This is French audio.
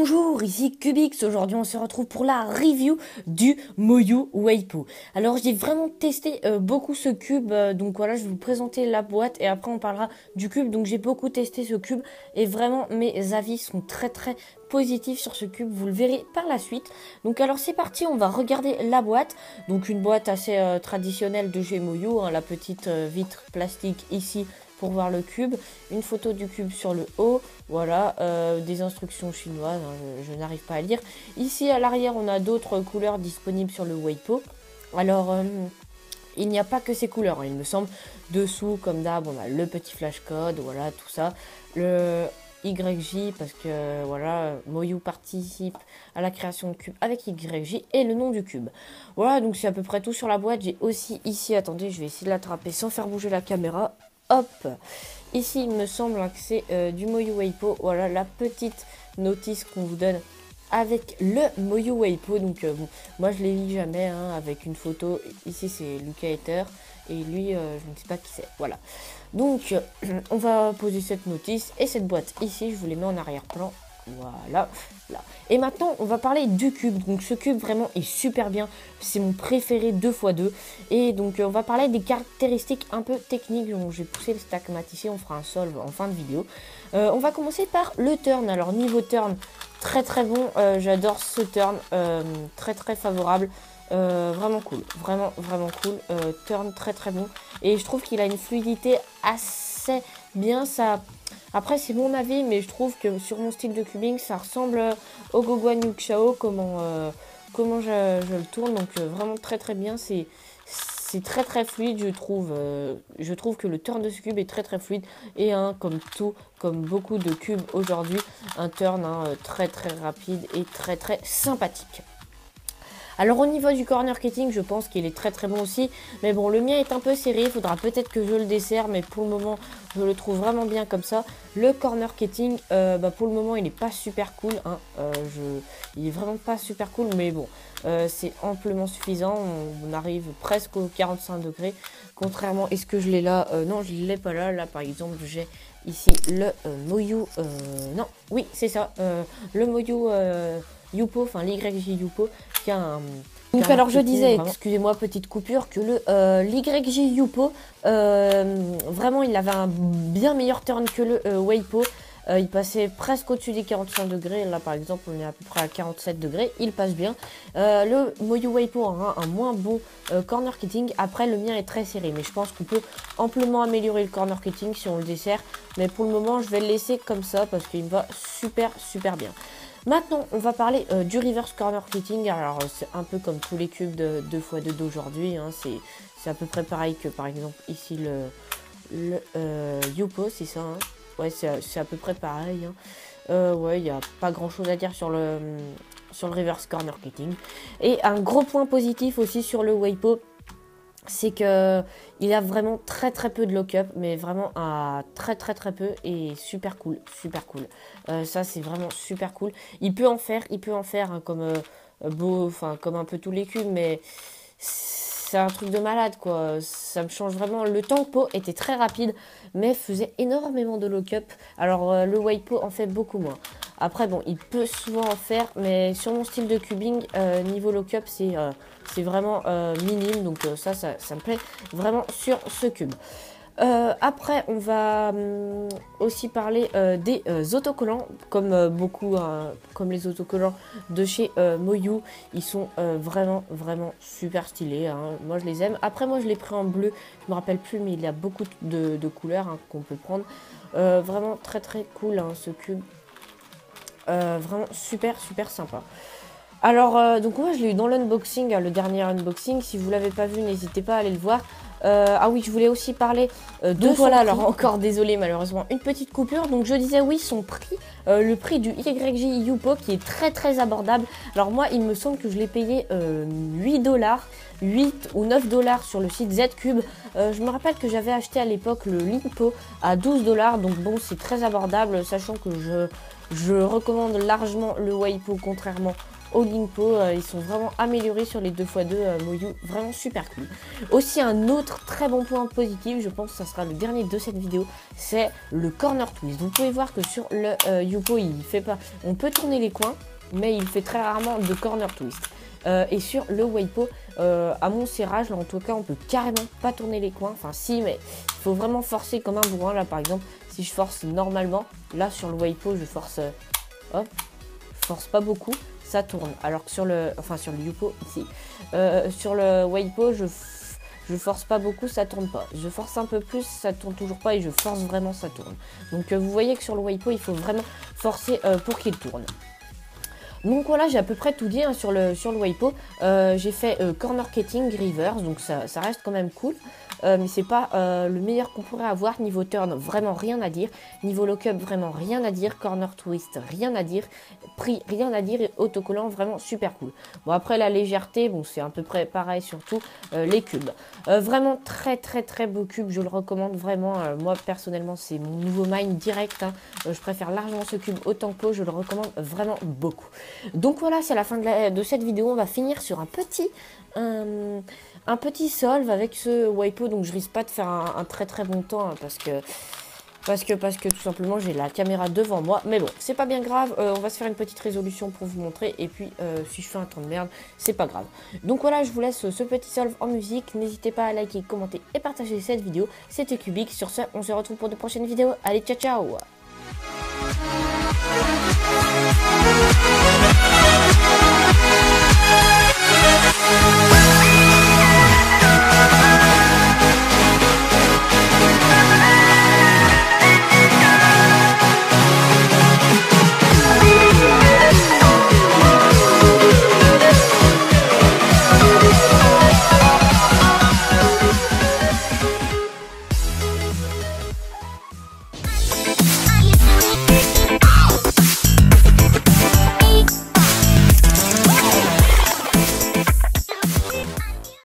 Bonjour, ici Cubix. Aujourd'hui, on se retrouve pour la review du Moyu Waipo. Alors, j'ai vraiment testé beaucoup ce cube. Donc voilà, je vais vous présenter la boîte et après on parlera du cube. Donc j'ai beaucoup testé ce cube et vraiment mes avis sont très positifs sur ce cube. Vous le verrez par la suite. Donc alors c'est parti, on va regarder la boîte. Donc une boîte assez traditionnelle de chez Moyu, hein, la petite vitre plastique ici pour voir le cube, une photo du cube sur le haut, voilà, des instructions chinoises, hein, je n'arrive pas à lire. Ici à l'arrière, on a d'autres couleurs disponibles sur le Waipo. Alors, il n'y a pas que ces couleurs, hein, il me semble. Dessous, comme d'hab, on a le petit flash code, voilà, tout ça. Le YJ, parce que, voilà, Moyu participe à la création de cube avec YJ et le nom du cube. Voilà, donc c'est à peu près tout sur la boîte. J'ai aussi ici, attendez, je vais essayer de l'attraper sans faire bouger la caméra. Hop, ici il me semble que c'est du Moyu Waipo. Voilà la petite notice qu'on vous donne avec le Moyu Waipo. Donc bon, moi je les lis jamais hein, avec une photo. Ici c'est Lucas Ether et lui je ne sais pas qui c'est. Voilà. Donc on va poser cette notice et cette boîte ici. Je vous les mets en arrière-plan. Voilà, là. Et maintenant, on va parler du cube. Donc, ce cube vraiment est super bien. C'est mon préféré 2x2. Et donc, on va parler des caractéristiques un peu techniques. Donc, j'ai poussé le stack mat ici. On fera un solve en fin de vidéo. On va commencer par le turn. Alors, niveau turn, très bon. J'adore ce turn. Très favorable. Vraiment cool. Vraiment cool. Turn très bon. Et je trouve qu'il a une fluidité assez bien. Ça... Après, c'est mon avis, mais je trouve que sur mon style de cubing, ça ressemble au Goguan Yuxiao, comment je le tourne. Donc, vraiment très bien. C'est très fluide, je trouve. Je trouve que le turn de ce cube est très fluide. Et comme beaucoup de cubes aujourd'hui, un turn très rapide et très sympathique. Alors au niveau du corner kitting, je pense qu'il est très bon aussi. Mais bon, le mien est un peu serré, il faudra peut-être que je le desserre. Mais pour le moment, je le trouve vraiment bien comme ça. Le corner kitting, pour le moment, il n'est pas super cool. Hein. Il est vraiment pas super cool, mais bon, c'est amplement suffisant. On arrive presque aux 45 degrés. Contrairement, est-ce que je l'ai là? Non, je ne l'ai pas là. Là, par exemple, j'ai ici le Moyu... non, oui, c'est ça. Le Moyu... Yupo, enfin l'YJ Yupo, qui a un... Donc alors je disais, excusez-moi petite coupure, que le l'YJ Yupo, vraiment il avait un bien meilleur turn que le Waipo. Il passait presque au-dessus des 45 degrés, là par exemple on est à peu près à 47 degrés, il passe bien. Le Moyu Waipo aura un moins bon corner kitting, après le mien est très serré, mais je pense qu'on peut amplement améliorer le corner kitting si on le dessert. Mais pour le moment je vais le laisser comme ça parce qu'il me va super bien. Maintenant, on va parler du reverse corner kitting. Alors, c'est un peu comme tous les cubes de 2x2 d'aujourd'hui. Hein. C'est à peu près pareil que, par exemple, ici, le Yupo, c'est ça. Hein. Ouais, c'est à peu près pareil. Hein. Ouais, il n'y a pas grand-chose à dire sur le reverse corner kitting. Et un gros point positif aussi sur le Waipo, c'est que il a vraiment très peu de lock-up, mais vraiment à très peu et super cool. Ça c'est vraiment super cool. Il peut en faire hein, comme comme un peu tous les cubes, mais c'est un truc de malade quoi. Ça me change vraiment. Le tempo était très rapide, mais faisait énormément de lock-up. Alors le Waipo en fait beaucoup moins. Après bon, il peut souvent en faire, mais sur mon style de cubing, niveau lock-up, c'est vraiment minime. Donc ça me plaît vraiment sur ce cube. Après, on va aussi parler des autocollants, comme comme les autocollants de chez Moyu. Ils sont vraiment super stylés. Hein. Moi, je les aime. Après, moi, je l'ai pris en bleu. Je me rappelle plus, mais il y a beaucoup de couleurs hein, qu'on peut prendre. Vraiment très cool hein, ce cube. Vraiment super sympa. Alors, donc moi, je l'ai eu dans l'unboxing, le dernier unboxing. Si vous l'avez pas vu, n'hésitez pas à aller le voir. Ah oui, je voulais aussi parler de voilà, alors encore désolé malheureusement, une petite coupure. Donc je disais oui, son prix, le prix du YJ Yupo qui est très abordable. Alors moi, il me semble que je l'ai payé 8$, 8 ou 9$ sur le site Zcube. Je me rappelle que j'avais acheté à l'époque le Limpo à 12$. Donc bon, c'est très abordable, sachant que je recommande largement le Waipo contrairement Olimpo. Ils sont vraiment améliorés sur les 2x2 Moyu, vraiment super cool. Aussi un autre très bon point positif, je pense que ça sera le dernier de cette vidéo, c'est le corner twist. Vous pouvez voir que sur le Youpo, il fait pas, on peut tourner les coins, mais il fait très rarement de corner twist. Et sur le Waipo, à mon serrage, là en tout cas, on peut carrément pas tourner les coins. Enfin si, mais il faut vraiment forcer comme un bourrin. Là par exemple, si je force normalement, là sur le Waipo, je force, hop, je force pas beaucoup, ça tourne. Alors que sur le, enfin sur le Youpo ici, sur le Waipo, je force pas beaucoup, ça tourne pas. Je force un peu plus, ça tourne toujours pas, et je force vraiment, ça tourne. Donc vous voyez que sur le Waipo, il faut vraiment forcer pour qu'il tourne. Donc voilà, j'ai à peu près tout dit hein, sur le Waipo. J'ai fait corner ketting, reverse, donc ça reste quand même cool. Mais c'est pas le meilleur qu'on pourrait avoir. Niveau turn, vraiment rien à dire. Niveau lock-up, vraiment rien à dire. Corner twist, rien à dire. Prix, rien à dire. Et autocollant, vraiment super cool. Bon, après la légèreté, bon, c'est à peu près pareil, surtout les cubes. Vraiment très beau cube, je le recommande vraiment. Moi, personnellement, c'est mon nouveau mine direct. Hein. Je préfère largement ce cube autant que Pau, je le recommande vraiment beaucoup. Donc voilà, c'est la fin de cette vidéo. On va finir sur un petit solve avec ce Waipo. Donc je risque pas de faire un très bon temps hein, parce que tout simplement j'ai la caméra devant moi. Mais bon, c'est pas bien grave. On va se faire une petite résolution pour vous montrer. Et puis si je fais un temps de merde, c'est pas grave. Donc voilà, je vous laisse ce petit solve en musique. N'hésitez pas à liker, commenter et partager cette vidéo. C'était Cubic. Sur ce, on se retrouve pour de prochaines vidéos. Allez, ciao ciao.